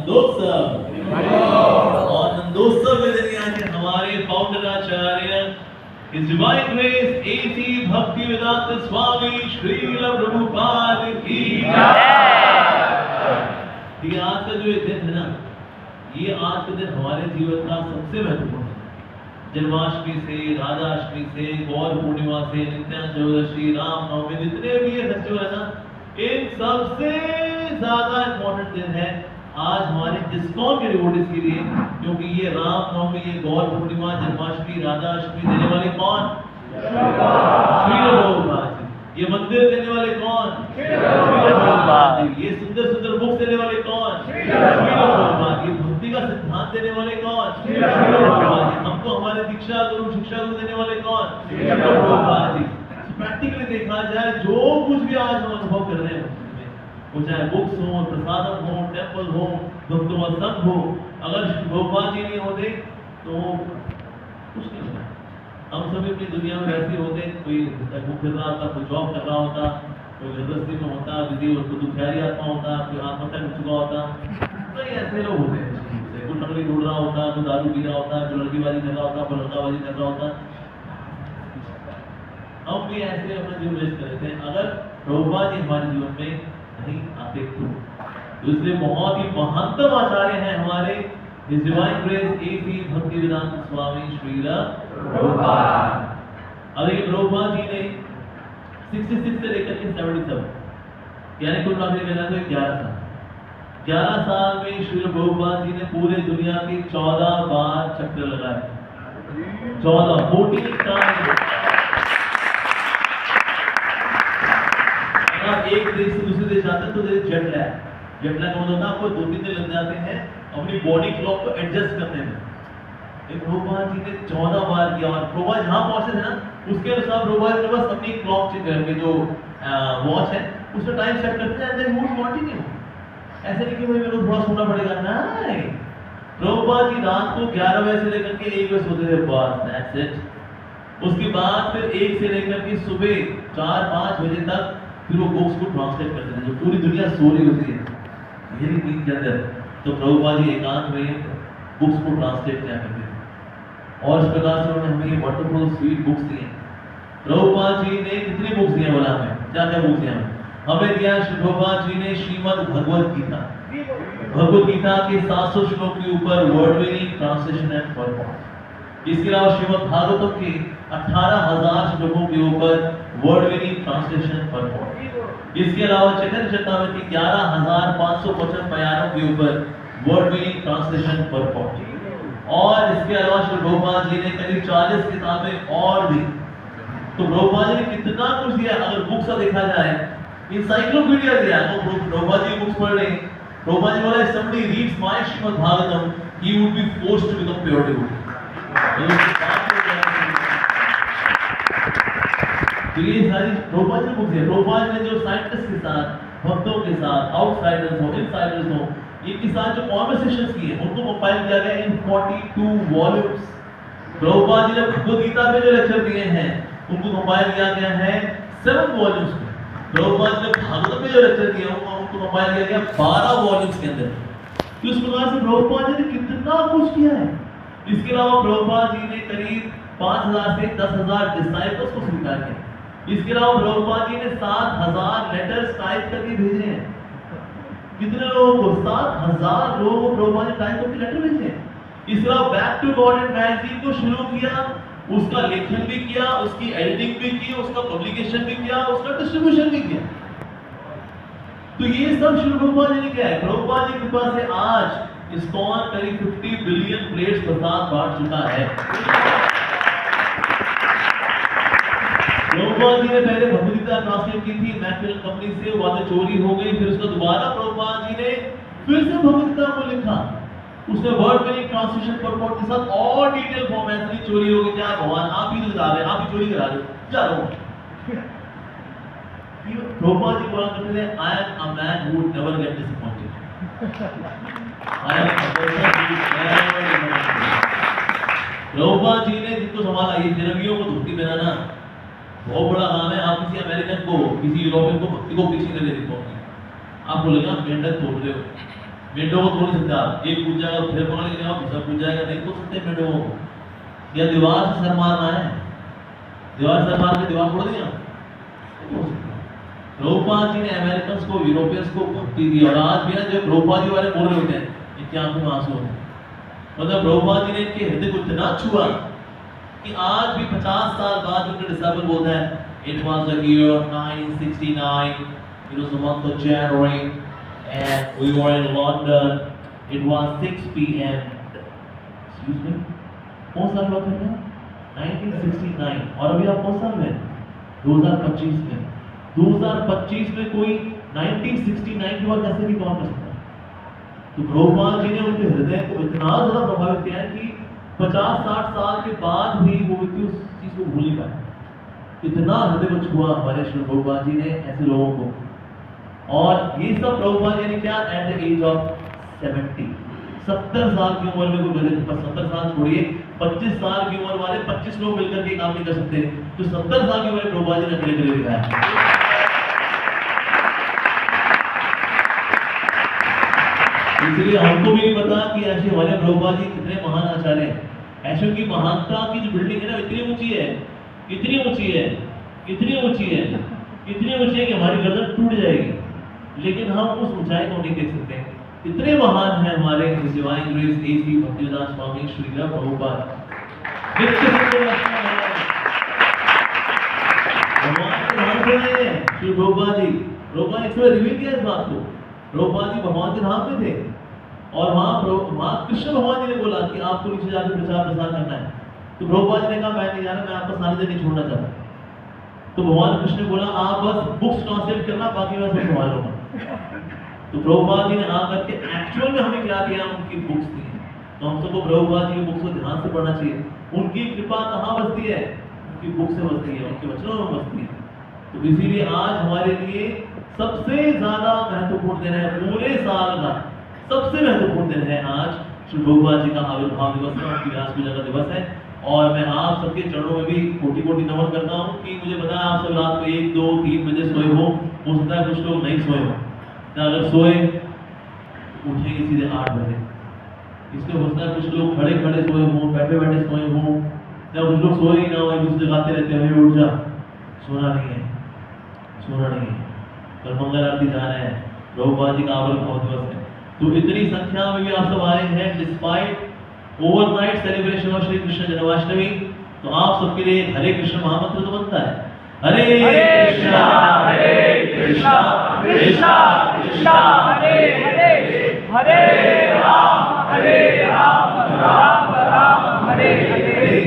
और नंदोत्सव में आज हमारे फाउंडर आचार्य His Divine Grace A.C. Bhaktivedanta Swami Srila Prabhupada की जय। आज का जो ये दिन है ना, ये आज का दिन हमारे जीवन का सबसे महत्वपूर्ण है। जन्माष्टमी से, राधाष्टमी से, गौर पूर्णिमा से, नित्यानचतुर्दशी, रामनवमी, जितने भी ये फेस्टिवल है ना, इन सबसे ज्यादा इम्पोर्टेंट दिन है आज हमारे इस्कॉन के डिवोटीज के लिए, क्योंकि ये रामनवमी, ये गौर पूर्णिमा, जन्माष्टमी, राधाष्टमी देने वाले कौन? श्रील प्रभुपाद जी। ये मंदिर देने वाले कौन? श्रील प्रभुपाद जी। ये सुंदर सुंदर बुक्स देने वाले कौन? श्रील प्रभुपाद। ये भक्ति का सिद्धांत देने वाले कौन? श्रील प्रभुपाद जी। हमको हमारे दीक्षा गुरु, शिक्षा गुरु देने वाले कौन? श्रील प्रभुपाद जी। प्रैक्टिकली देखा जाए, जो कुछ भी आज हम अनुभव कर रहे हैं, वो चाहे बुक्स हो, प्रसादम हो, टेम्पल हो, भक्तों का संग हो, अगर प्रभुपाद जी नहीं होते तो कुछ नहीं होता। हम सभी अपनी दुनिया में वैसे होते, कोई बुक कर रहा होता, कोई जॉब कर रहा होता, कोई गृहस्थी में होता, विधि और दुखियारी आत्मा होता, कोई आत्महत्या कर चुका होता, कई ऐसे लोग होते हैं। कोई नकली ढूंढ रहा होता, कोई दारू पी रहा होता, कोई लड़कीबाजी कर रहा होता, कोई लड़काबाजी कर रहा होता। हम भी ऐसे अपना जीवन व्यस्त कर रहे थे अगर प्रभुपाद जी हमारे जीवन में नहीं आते तो। इसलिए बहुत ही महंतम आचार्य हैं हमारे His Divine Grace A.C. Bhaktivedanta Swami Srila Prabhupada। अब ये प्रभुपाद जी ने 66 से लेकर के 77 यानी कुल मिलाकर तो 11 साल में श्रील प्रभुपाद जी ने पूरे दुनिया के 14 बार चक्कर लगाए। 14 टाइम। एक देश से दूसरे देश जाते हैं तो जेट लैग का मतलब होता है आपको 2-3 दिन लग जाते हैं अपनी बॉडी क्लॉक को एडजस्ट करने में। प्रभुपाद जी ने 14 बार किया और प्रभुपाद जहां पहुंचे थे ना, उसके अनुसार प्रभुपाद के पास अपनी क्लॉक चेक करके जो वॉच है उसमें टाइम सेट करते हैं, देन वुड कंटिन्यू। ऐसे नहीं कि भाई मेरे को थोड़ा सोना पड़ेगा, नहीं। प्रभुपाद जी रात को 11 बजे से लेकर के 1 बजे सोते थे, बस दैट्स इट। उसके बाद फिर 1 से लेकर के सुबह 4-5 बजे तक फिर वो बुक्स को ट्रांसलेट करते थे, जो पूरी दुनिया सो रही होती है यही नींद के अंदर, तो प्रभुपाद जी एकांत में बुक्स को ट्रांसलेट किया करते थे। और इस प्रकार से उन्होंने हमें वंडरफुल स्वीट बुक्स दी हैं। प्रभुपाद जी ने कितनी बुक्स दी हैं बोला हमें? क्या बुक्स दी हमें दिया? श्री प्रभुपाद जी ने श्रीमद् भगवद गीता, भगवद गीता के 700 श्लोक के ऊपर वर्ड मीनिंग, ट्रांसलेशन एंड परपॉट। इसके अलावा श्रीमद् भागवतम के 18,000 श्लोकों के ऊपर वर्ड मीनिंग, ट्रांसलेशन, परपॉट। इसके अलावा चैतन्य चरितामृत की 11,555 बयानों के ऊपर वर्ड मीनिंग, ट्रांसलेशन, परपॉट। और इसके अलावा श्री प्रभुपाद जी ने करीब 40 किताबें और दी। तो प्रभुपाद जी ने कितना कुछ दिया, अगर बुक्स का देखा जाए, इंसाइक्लोपीडिया दिया। तो प्रभुपाद जी बुक्स पढ़ रहे, प्रभुपाद जी बोला if somebody reads my Srimad Bhagavatam, he would be forced to become pure devotee। तो ये सारी प्रभुपाद जी बुक्स है। प्रभुपाद ने जो साइंटिस्ट के साथ, भक्तों के साथ, आउटसाइडर्स हो, इनसाइडर्स हो, इनके साथ जो कॉन्वर्सेशंस किए उनको कंपाइल किया गया इन 42 वॉल्यूम्स। प्रभुपाद जी ने भगवद गीता पे जो लेक्चर दिए हैं उनको कंपाइल किया गया है 7 वॉल्यूम्स में। प्रभुपाद जी ने भागवत में जो लेक्चर दिए उनको कंपाइल किया गया 12 वॉल्यूम्स के अंदर। तो इस प्रकार से प्रभुपाद जी ने कितना कुछ किया है। इसके अलावा प्रभुपाद जी ने करीब 5,000 से 10,000 डिसाइपल्स को स्वीकार किया। इसके अलावा प्रभुपाद जी ने 7,000 लेटर्स टाइप करके भेजे हैं। कितने लोगों को? 7,000 लोगों को प्रभुपाद जी टाइप करके लेटर भेजे हैं। इसके अलावा Back to Godhead magazine को शुरू किया, उसका लेखन भी किया, उसकी एडिटिंग भी की, उसका पब्लिकेशन भी किया, उसका डिस्ट्रीब्यूशन भी किया। तो ये सब श्री प्रभुपाद जी ने किया है। प्रभुपाद जी की कृपा से आज इस्कॉन करीब 50 बिलियन प्लेट्स प्रसाद बांट चुका है। प्रभुपाद जी ने पहले भगवद गीता ट्रांसलेट की थी मैकमिलन कंपनी से, बाद में चोरी हो गई, फिर उसका दोबारा प्रभुपाद जी ने फिर से भगवद गीता को लिखा। उसने वर्ड मीनिंग, ट्रांसलेशन, परपॉट के साथ और डिटेल फॉर्मेट में। चोरी हो गई, क्या भगवान आप ही तो बता रहे, आप ही चोरी करा रहे हो, जा रहा हूं। प्रभुपाद जी बोला करते थे, I am a man who would never get disappointed. I am a person who would never get disappointed. Prabhupada ji ने जिनको संभाला, ये फिरंगियों को धोती पहनाना बहुत बड़ा काम है। आप किसी अमेरिकन को, किसी यूरोपियन को भक्ति को पीछे कर देते हो, आपको लगा मेंढक तोड़ रहे हो, मेंढकों को तोड़ नहीं सकते आप, एक कूद जाएगा फिर पकड़ के आप दूसरा कूद जाएगा, नहीं तोड़ सकते मेंढकों को। या दीवार से सर मारना है, दीवार से सर मार के दीवार तोड़ दिया। प्रभुपाद जी ने अमेरिकन को, यूरोपियंस को भक्ति दी, और आज भी ना जो प्रभुपाद जी वाले बोल रहे होते हैं इनकी आंखों में आंसू हैं। मतलब प्रभुपाद जी ने इनके हृदय को इतना छुआ कि आज भी 50 साल बाद उनके डिसाइपल बोलते हैं, it was the year 1969, it was the month of January and we were in London, it was 6 p.m. excuse me, कौन साल हुआ था? 1969। और अभी आप कौन साल में? 2025 में। 2025 में कोई 1969 की बात कैसे भी कौन कर सकता है? तो प्रभुपाद जी ने उनके हृदय को इतना ज्यादा प्रभावित किया है कि 50-60 साल के बाद भी वो व्यक्ति उस चीज को भूल नहीं पाए। इतना हृदय को छुआ हमारे श्री प्रभुपाद जी ने ऐसे लोगों को। और ये सब प्रभुपाद जी ने क्या, एट द एज ऑफ 70 साल की उम्र में कोई गलत, 70 साल छोड़िए, 25 साल की उम्र वाले 25 लोग मिलकर के काम नहीं कर सकते, तो 70 साल की उम्र प्रभुपाद जी ने अकेले करके दिखाया। इसलिए हमको भी नहीं पता कि ऐसे हमारे प्रभुपाद जी कितने महान आचार्य हैं। ऐसे की महानता की जो बिल्डिंग है ना, इतनी ऊंची है, इतनी ऊंची है, इतनी ऊंची है, इतनी ऊंची है कि हमारी गर्दन टूट जाएगी, लेकिन हम उस ऊंचाई को नहीं देख सकते। इतने महान है हमारे डिवाइन ग्रेस एसी भक्तिवेदांत स्वामी श्रील प्रभुपाद। भगवान के धाम पे हैं श्री प्रभुपाद जी। प्रभुपाद ने इसमें रिवील किया इस बात को। प्रभुपाद जी भगवान के धाम पे थे और वहां कृष्ण भगवान जी ने बोला कि आपको नीचे जाकर प्रचार प्रसार करना है। तो प्रभुपाद जी ने कहा मैं नहीं जाना, मैं आपका सानिध्य नहीं छोड़ना चाहता। तो भगवान कृष्ण ने बोला आप बस बुक्स ट्रांसलेट करना, बाकी मैं सब संभाल लूंगा। तो प्रभुपाद जी ने आकर के एक्चुअल में हमें क्या दिया, उनकी बुक्स दी। तो हम सबको प्रभुपाद जी की बुक्स को ध्यान से पढ़ना चाहिए। उनकी कृपा कहाँ बसती है? उनकी बुक से बसती है, उनके वचनों में बसती है। तो इसीलिए आज हमारे लिए सबसे ज्यादा महत्वपूर्ण दिन है, पूरे साल का सबसे महत्वपूर्ण दिन है आज श्री प्रभुपाद जी का आविर्भाव दिवस है, उनकी व्यास पूजा का दिवस है। और मैं आप सबके चरणों में भी कोटि कोटि नमन करता हूँ कि मुझे पता है आप सब रात को 1, 2, 3 बजे सोए हो सकता है कुछ लोग नहीं सोए हो। अगर सोए उठेंगे सीधे 8 बजे। इसलिए हो सकता है कुछ लोग खड़े खड़े सोए हों, बैठे बैठे सोए हों, या कुछ लोग सोए ही ना हो, एक दूसरे गाते रहते हैं उठ जा। सोना नहीं है, सोना नहीं है। कल मंगल आरती जा रहे हैं, प्रभुपाद जी का आविर्भाव दिवस है। तो इतनी संख्या में भी आप सब आए हैं despite overnight celebration of Shri Krishna Janmashtami. तो आप सबके लिए हरे कृष्ण महामंत्र तो बनता है, हरे कृष्णा कृष्णा कृष्णा हरे हरे, हरे राम राम राम हरे हरे।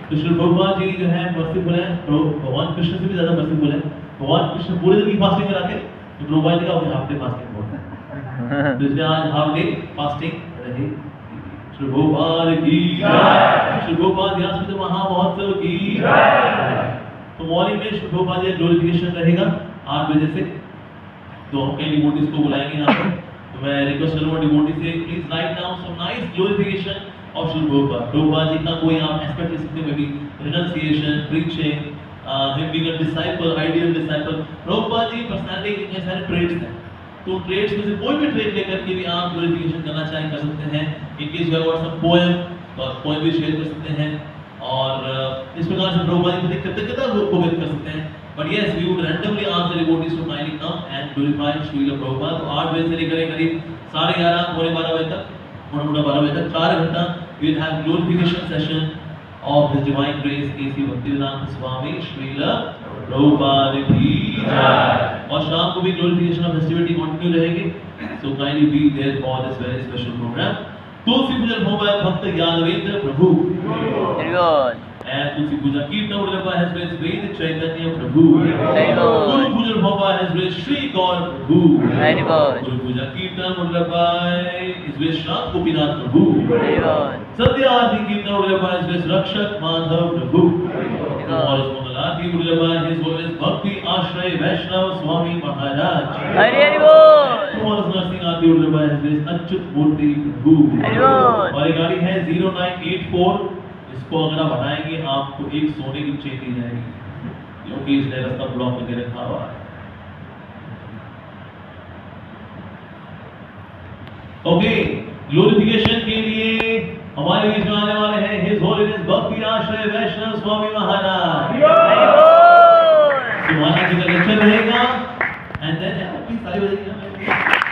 तो श्री प्रभुपाद जी जो है मर्सीफुल है, भगवान कृष्ण से भी ज्यादा मर्सीफुल है। भगवान कृष्ण पूरे दिन की फास्टिंग कराते, तो प्रभुपाद जी का हाफ डे फास्टिंग होता है। तो इसलिए आज हाफ डे फास्टिंग रहे। श्री प्रभुपाद की जय, श्री प्रभुपाद व्यासपीठ महामहोत्सव की जय। तो मॉर्निंग में श्री प्रभुपाद जी ग्लोरिफिकेशन रहेगा 8 बजे से। तो हम कई डिवोटीज को बुलाएंगे यहाँ पर। तो मैं रिक्वेस्ट करूँगा डिवोटी से please write down some nice glorification of Shri Prabhupada. Prabhupada ji का कोई आप एस्पेक्ट ले सकते हैं, renunciation, preaching, him being a disciple, ideal disciple। Prabhupada ji personality के सारे ट्रेड्स हैं, तो ट्रेड्स में से कोई भी ट्रेड लेकर के भी आप ग्लोरिफिकेशन करना चाहें कर सकते हैं। In case you have got some poem, तो पोएम भी शेयर कर सकते हैं और इस प्रकार से प्रभुपाद जी की कृतज्ञता को व्यक्त कर सकते हैं। But yes we would randomly ask the devotees to kindly come and glorify Srila Prabhupada. तो 8 बजे से लेकर करीब 11:30 पौने 12 बजे तक, मोटा 12 बजे तक 4 घंटा we will have glorification session of His Divine Grace A.C. Bhaktivedanta Swami Srila Prabhupada की जय। और शाम को भी ग्लोरिफिकेशन ऑफ फेस्टिविटी कंटिन्यू रहेगी। So kindly be there for this very special program। तुलसी पूजन होगा भक्त यादवेंद्र प्रभु and तुलसी पूजा कीर्तन उड़ेगा है श्री वेद चैतन्य प्रभु। गुरु पूजन होगा है श्री श्री गौर प्रभु। गुरु पूजा कीर्तन उड़ेगा है श्री श्याम गोपीनाथ प्रभु। सत्य आदि कीर्तन उड़ेगा है श्री रक्षक माधव प्रभु। और इस मंगलारती उड़ेगा है श्री भक्ति आश्रय वैष्णव स्वामी महाराज। हरि हरि बोल। और नरसिंह आदि उड़ेगा है श्री अच्युत मूर्ति प्रभु। और ये गाड़ी है 0984, इसको अगर आप हटाएंगे आपको एक सोने की चेन दी जाएगी, क्योंकि इसने रास्ता ब्लॉक करके रखा हुआ है। ओके, ग्लोरिफिकेशन के लिए हमारे बीच में आने वाले हैं हिज होलीनेस भक्ति आश्रय वैष्णव स्वामी महाराज। महाराज जी का लेक्चर रहेगा एंड देन प्लीज ताली बजाइए।